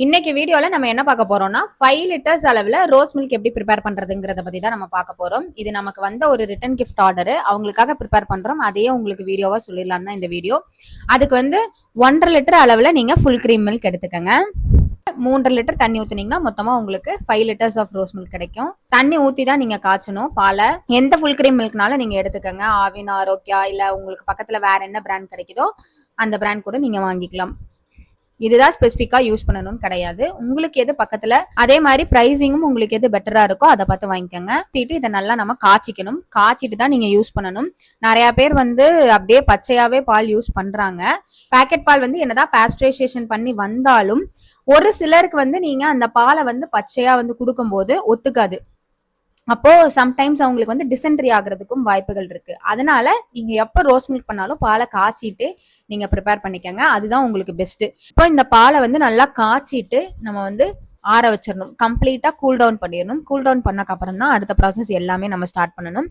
இன்னைக்கு வீடியோல நம்ம என்ன பார்க்க போறோம்னா 5 லிட்டர்ஸ் அளவுல ரோஸ் மில்க் எப்படி ப்ரிப்பேர் பண்றதுங்கறத பத்தி தான் நம்ம பார்க்க போறோம். இது நமக்கு வந்த ஒரு ரிட்டர்ன் கிஃப்ட் ஆர்டர். அவங்களுக்காக ப்ரிப்பேர் பண்றோம். அதையே உங்களுக்கு வீடியோவா சொல்லிடலாம் தான் இந்த வீடியோ. அதுக்கு வந்து 1.5 லிட்டர் அளவுல நீங்க ஃபுல் கிரீம் மில்க் எடுத்துக்கங்க. 3 லிட்டர் தண்ணி ஊத்துனீங்கன்னா மொத்தமா உங்களுக்கு 5 லிட்டர்ஸ் ஆஃப் ரோஸ் மில்க் கிடைக்கும். தண்ணி ஊத்தி தான் நீங்க காய்ச்சணும் பாலை. எந்த ஃபுல் கிரீம் மில்க்னாலும் நீங்க எடுத்துக்கங்க. ஆவின், ஆரோக்கியா இல்ல உங்களுக்கு பக்கத்துல வேற என்ன பிராண்ட் கிடைக்குதோ அந்த பிராண்ட் கூட நீங்க வாங்கிக்கலாம். இதுதான் ஸ்பெசிஃபிக்கா யூஸ் பண்ணணும்னு கிடையாது. உங்களுக்கு எது பக்கத்துல அதே மாதிரி பிரைசிங்கும் உங்களுக்கு எது பெட்டரா இருக்கோ அதை பார்த்து வாங்கிக்கோங்க. இதை நல்லா நம்ம காய்ச்சிக்கணும். காய்ச்சிட்டு தான் நீங்க யூஸ் பண்ணணும். நிறைய பேர் வந்து அப்படியே பச்சையாவே பால் யூஸ் பண்றாங்க. பேக்கெட் பால் வந்து என்னதான் பாஸ்டரைசேஷன் பண்ணி வந்தாலும் ஒரு சிலருக்கு வந்து நீங்க அந்த பாலை வந்து பச்சையா வந்து கொடுக்கும்போது ஒத்துக்காது. அப்போ சம்டைம்ஸ் அவங்களுக்கு வந்து டிசென்ட்ரி ஆகுறதுக்கும் வாய்ப்புகள் இருக்கு. அதனால நீங்க எப்ப ரோஸ் மில்க் பண்ணாலும் பாலை காய்ச்சிட்டு நீங்க ப்ரிப்பேர் பண்ணிக்கங்க. அதுதான் உங்களுக்கு பெஸ்ட். இப்போ இந்த பாலை வந்து நல்லா காய்ச்சிட்டு நம்ம வந்து ஆற வச்சிடணும். கம்ப்ளீட்டா கூல் டவுன் பண்ணிடணும். கூல் டவுன் பண்ணக்கு அப்புறம் தான் அடுத்த ப்ராசஸ் எல்லாமே நம்ம ஸ்டார்ட் பண்ணணும்.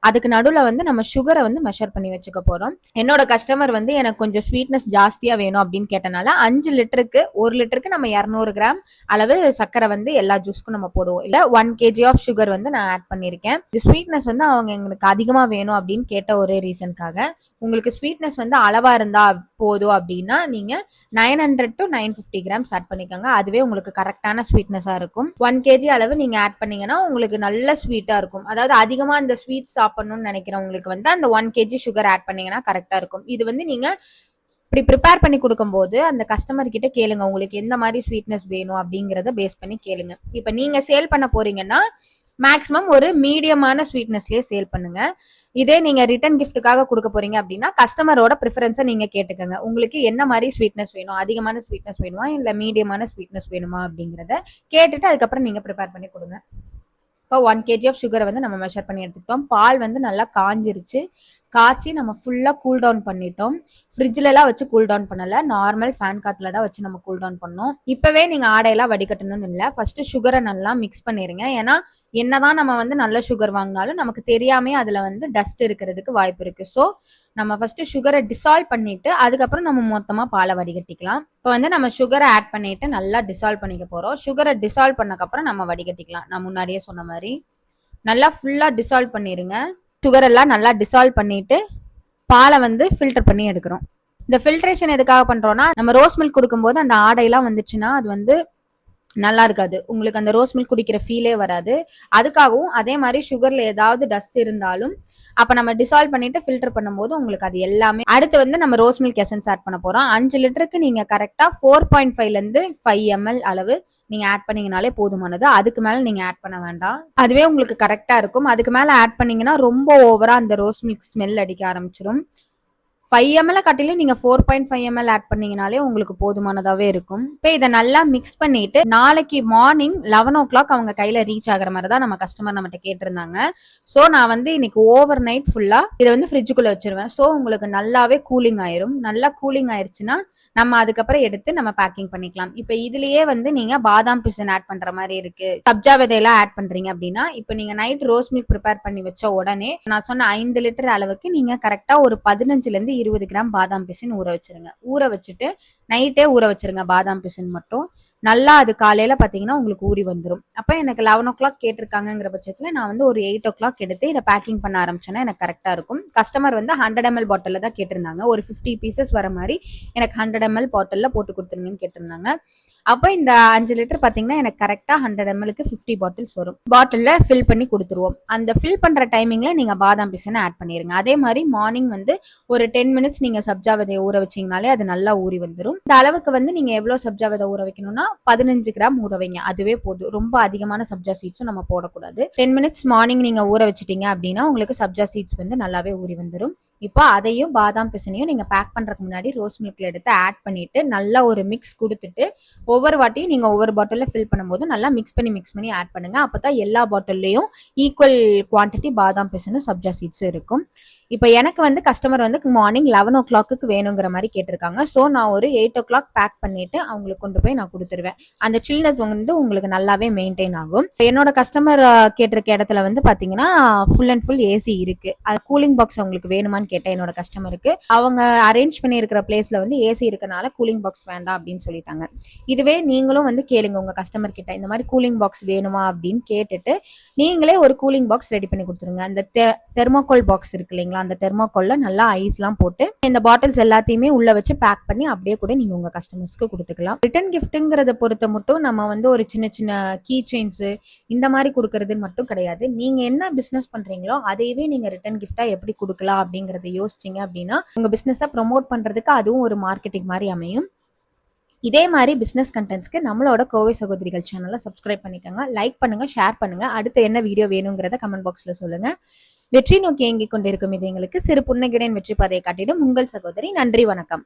அதுக்கு நடுவில் வந்து நம்ம சுகரை வந்து மெஷர் பண்ணி வச்சுக்க போறோம். என்னோட கஸ்டமர் வந்து எனக்கு கொஞ்சம் ஸ்வீட்னஸ் ஜாஸ்தியா வேணும் அப்படின்னு கேட்டனால 5 லிட்டருக்கு 1 லிட்டருக்கு நம்ம 200 கிராம் அளவு சர்க்கரை வந்து எல்லா ஜூஸ்க்கும் நம்ம போடுவோம். இல்ல 1 kg ஆஃப் சுகர் வந்து நான் ஆட் பண்ணியிருக்கேன். இது ஸ்வீட்னஸ் வந்து அவங்க எங்களுக்கு அதிகமா வேணும் அப்படின்னு கேட்ட ஒரே ரீசனுக்காக. உங்களுக்கு ஸ்வீட்னஸ் வந்து அளவா இருந்தா போதும் அப்படின்னா நீங்க 900 to 950 கிராம்ஸ் ஆட் பண்ணிக்கோங்க. அதுவே உங்களுக்கு கரெக்டான ஸ்வீட்னஸா இருக்கும். 1 kg அளவு நீங்க ஆட் பண்ணீங்கன்னா உங்களுக்கு நல்ல ஸ்வீட்டா இருக்கும். அதாவது அதிகமா இந்த ஸ்வீட் சாப்பிடணும்னு நினைக்கிறவங்களுக்கு வந்து அந்த 1 kg சுகர் ஆட் பண்ணீங்கன்னா கரெக்டா இருக்கும். இது வந்து நீங்க இப்படி ப்ரிப்பேர் பண்ணி கொடுக்கும்போது அந்த கஸ்டமர் கிட்ட கேளுங்க, உங்களுக்கு எந்த மாதிரி ஸ்வீட்னஸ் வேணும் அப்படிங்கறத பேஸ் பண்ணி கேளுங்க. இப்ப நீங்க சேல் பண்ண போறீங்கன்னா மேக்ஸிமம் ஒரு மீடியமான ஸ்வீட்னஸ்லயே சேல் பண்ணுங்க. இதே நீங்க ரிட்டர்ன் கிஃப்ட்டுக்காக கொடுக்க போறீங்க அப்படின்னா கஸ்டமரோட ப்ரிஃபரன்ஸை நீங்க கேட்டுக்கங்க. உங்களுக்கு என்ன மாதிரி ஸ்வீட்னஸ் வேணும், அதிகமான ஸ்வீட்னஸ் வேணுமா இல்ல மீடியமான ஸ்வீட்னஸ் வேணுமா அப்படிங்கறத கேட்டுட்டு அதுக்கப்புறம் நீங்க ப்ரிப்பேர் பண்ணி கொடுங்க. இப்போ 1 kg ஆஃப் சுகரை வந்து நம்ம மெஷர் பண்ணி எடுத்துக்கிட்டோம். பால் வந்து நல்லா காஞ்சிருச்சு. காய்ச்சி நம்ம ஃபுல்லாக கூல் டவுன் பண்ணிட்டோம். ஃப்ரிட்ஜ்லலாம் வச்சு கூல் டவுன் பண்ணல, நார்மல் ஃபேன் காத்துல தான் வச்சு நம்ம கூல் டவுன் பண்ணோம். இப்பவே நீங்க ஆடையெல்லாம் வடிகட்டணும்னு இல்லை, ஃபர்ஸ்ட் சுகரை நல்லா மிக்ஸ் பண்ணிருங்க. ஏன்னா என்னதான் நம்ம வந்து நல்ல சுகர் வாங்கினாலும் நமக்கு தெரியாமே அதுல வந்து டஸ்ட் இருக்கிறதுக்கு வாய்ப்பு இருக்கு. ஸோ நம்ம ஃபர்ஸ்ட் சுகரை டிசால்வ் பண்ணிட்டு அதுக்கப்புறம் நம்ம மொத்தமா பாலை வடிகட்டிக்கலாம். இப்போ வந்து நம்ம சுகரை ஆட் பண்ணிட்டு நல்லா டிசால்வ் பண்ணிக்க போறோம். சுகரை டிசால்வ் பண்ணக்கப்புறம் நம்ம வடிகட்டிக்கலாம். நான் முன்னாடியே சொன்ன மாதிரி நல்லா ஃபுல்லா டிசால்வ் பண்ணிருங்க. சுகர் எல்லாம் நல்லா டிசால்வ் பண்ணிட்டு பாலை வந்து ஃபில்டர் பண்ணி எடுக்கிறோம். இந்த ஃபில்ட்ரேஷன் எதுக்காக பண்றோம்னா நம்ம ரோஸ் மில்க் கொடுக்கும்போது அந்த ஆடையெல்லாம் வந்துச்சுன்னா அது வந்து நல்லா இருக்காது. உங்களுக்கு அந்த ரோஸ் மில்க் குடிக்கிற ஃபீலே வராது. அதுக்காகவும் அதே மாதிரி சுகர்ல ஏதாவது டஸ்ட் இருந்தாலும் அப்ப நம்ம டிசால்வ் பண்ணிட்டு ஃபில்டர் பண்ணும்போது உங்களுக்கு அது எல்லாமே. அடுத்து வந்து நம்ம ரோஸ் மில்க் எசன்ஸ் ஆட் பண்ண போறோம். 5 லிட்டருக்கு நீங்க கரெக்டா 4.5ல இருந்து 5 ml அளவு நீங்க ஆட் பண்ணீங்கனாலே போதுமானது. அதுக்கு மேல நீங்க ஆட் பண்ண வேண்டாம். அதுவே உங்களுக்கு கரெக்டா இருக்கும். அதுக்கு மேல ஆட் பண்ணீங்கன்னா ரொம்ப ஓவரா அந்த ரோஸ் மில்க் ஸ்மெல் அடிக்க ஆரம்பிச்சிடும். 5 ml காட்டிலும் நீங்க 4.5 ml ஆட் பண்ணீங்கனாலே உங்களுக்கு போதுமானதாவே இருக்கும். இப்போ இதை நல்லா மிக்ஸ் பண்ணிட்டு நாளைக்கு மார்னிங் 11 o'clock அவங்க கையில ரீச் ஆகிற மாதிரி தான் நம்ம கஸ்டமர் நம்மகிட்ட கேட்டிருந்தாங்க. ஸோ நான் வந்து இன்னைக்கு ஓவர் நைட் ஃபுல்லா இதை வந்து ஃப்ரிட்ஜுக்குள்ள வச்சிருவேன். ஸோ உங்களுக்கு நல்லாவே கூலிங் ஆயிரும். நல்லா கூலிங் ஆயிருச்சுன்னா நம்ம அதுக்கப்புறம் எடுத்து நம்ம பேக்கிங் பண்ணிக்கலாம். இப்போ இதுலயே வந்து நீங்க பாதாம் பிசின் ஆட் பண்ற மாதிரி இருக்கு, சப்ஜா விதையெல்லாம் ஆட் பண்றீங்க அப்படின்னா இப்போ நீங்க நைட் ரோஸ் மில்க் ப்ரிப்பேர் பண்ணி வச்ச உடனே நான் சொன்ன 5 லிட்டர் அளவுக்கு நீங்க கரெக்டா ஒரு 15ல இருந்து 20 கிராம் பாதாம் பிசின் ஊற வச்சிருங்க. ஊற வச்சுட்டு நைட்டே ஊற வச்சிருங்க பாதாம் பிசின் மட்டும். நல்லா அது காலையில பாத்தீங்கன்னா உங்களுக்கு ஊறி வந்துடும். அப்ப எனக்கு 11 o'clock கேட்டிருக்காங்கிற பட்சத்துல நான் வந்து ஒரு 8 o'clock எடுத்து இதை பேக்கிங் பண்ண ஆரம்பிச்சேன்னா எனக்கு கரெக்டா இருக்கும். கஸ்டமர் வந்து 100 ml பாட்டில் தான் கேட்டிருந்தாங்க. ஒரு 50 பீசஸ் வர மாதிரி எனக்கு 100 ml பாட்டில்ல போட்டு கொடுத்துருங்கன்னு கேட்டிருந்தாங்க. அப்போ இந்த 5 லிட்டர் பாத்தீங்கன்னா எனக்கு கரெக்டா 100 mlக்கு 50 பாட்டில்ஸ் வரும். பாட்டில்ல ஃபில் பண்ணி கொடுத்துருவோம். அந்த ஃபில் பண்ற டைமிங்ல நீங்க பாதாம் பிசினை ஆட் பண்ணிருங்க. அதே மாதிரி மார்னிங் வந்து ஒரு 10 minutes நீங்க சப்ஜா விதையை ஊற வச்சீங்கனாலே அது நல்லா ஊறி வந்துடும். இந்த அளவுக்கு வந்து நீங்க எவ்வளவு சப்ஜா விதை ஊற வைக்கணும்னா 15 கிராம் ஊற வைங்க. அதுவே போதும். ரொம்ப அதிகமான சப்ஜா சீட்ஸும் நம்ம போடக்கூடாது. 10 minutes மார்னிங் நீங்க ஊற வச்சிட்டீங்க அப்படின்னா உங்களுக்கு சப்ஜா சீட்ஸ் வந்து நல்லாவே ஊறி வந்துடும். இப்போ அதையும் பாதாம் பிசினையும் நீங்க பேக் பண்றதுக்கு முன்னாடி ரோஸ் மில்க்ல எடுத்து ஆட் பண்ணிட்டு நல்லா ஒரு மிக்ஸ் கொடுத்துட்டு ஒவ்வொரு வாட்டியும் நீங்க ஒவ்வொரு பாட்டில்ல ஃபில் பண்ணும்போது நல்லா மிக்ஸ் பண்ணி ஆட் பண்ணுங்க. அப்பதான் எல்லா பாட்டில்லையும் ஈக்குவல் குவான்டிட்டி பாதாம் பிசினும் சப்ஜா சீட்ஸும் இருக்கும். இப்போ எனக்கு வந்து கஸ்டமர் வந்து மார்னிங் 11 o'clock வேணுங்கிற மாதிரி கேட்டிருக்காங்க. ஸோ நான் ஒரு 8 o'clock பேக் பண்ணிட்டு அவங்களுக்கு கொண்டு போய் நான் கொடுத்துருவேன். அந்த சில்னஸ் வந்து உங்களுக்கு நல்லாவே மெயின்டைன் ஆகும். என்னோட கஸ்டமர் கேட்டிருக்க இடத்துல வந்து பாத்தீங்கன்னா ஃபுல் அண்ட் ஃபுல் ஏசி இருக்கு. அது கூலிங் பாக்ஸ் உங்களுக்கு வேணுமான்னு கேட்டேன் என்னோட கஸ்டமருக்கு. அவங்க அரேஞ்ச் பண்ணி இருக்கிற பிளேஸ்ல வந்து ஏசி இருக்கனால கூலிங் பாக்ஸ் வேண்டாம் அப்படின்னு சொல்லிட்டாங்க. இதுவே நீங்களும் வந்து கேளுங்க உங்க கஸ்டமர் கிட்ட, இந்த மாதிரி கூலிங் பாக்ஸ் வேணுமா அப்படின்னு கேட்டுட்டு நீங்களே ஒரு கூலிங் பாக்ஸ் ரெடி பண்ணி கொடுத்துருங்க. அந்த தெர்மோகோல் பாக்ஸ் இருக்கு இல்லைங்களா, அந்த தெர்மோகோல்ல நல்லா ஐஸ்லாம் போட்டு இந்த பாட்டில்ஸ் எல்லாத்தையுமே உள்ள வச்சு பேக் பண்ணி அப்படியே கூட நீங்க உங்க கஸ்டமர்ஸ்க்கு கொடுத்துக்கலாம். ரிட்டர்ன் கிஃப்ட்ங்கிறத பொறுத்த மட்டும் நம்ம வந்து ஒரு சின்ன சின்ன கீ செயின்ஸ் இந்த மாதிரி கொடுக்கறதுன்னு மட்டும் கிடையாது. நீங்க என்ன பிசினஸ் பண்றீங்களோ அதையவே நீங்க ரிட்டர்ன் கிஃப்டா எப்படி கொடுக்கலாம் அப்படிங்கறத யோசிச்சீங்க அப்படின்னா உங்க பிசினஸை ப்ரொமோட் பண்றதுக்கு அதுவும் ஒரு மார்க்கெட்டிங் மாதிரி அமையும். இதே மாதிரி பிசினஸ் கண்டென்ட்ஸ்க்கு நம்மளோட கோவை சகோதரிகள் சேனலை சப்ஸ்கிரைப் பண்ணிக்கோங்க, லைக் பண்ணுங்க, ஷேர் பண்ணுங்க. அடுத்து என்ன வீடியோ வேணுங்கிறத கமெண்ட் பாக்ஸ்ல சொல்லுங்க. வெற்றி நோக்கி இயங்கிக் கொண்டிருக்கும் இது எங்களுக்கு சிறு புன்னகையுடன் வெற்றி பாதையை காட்டிடும் உங்கள் சகோதரி. நன்றி, வணக்கம்.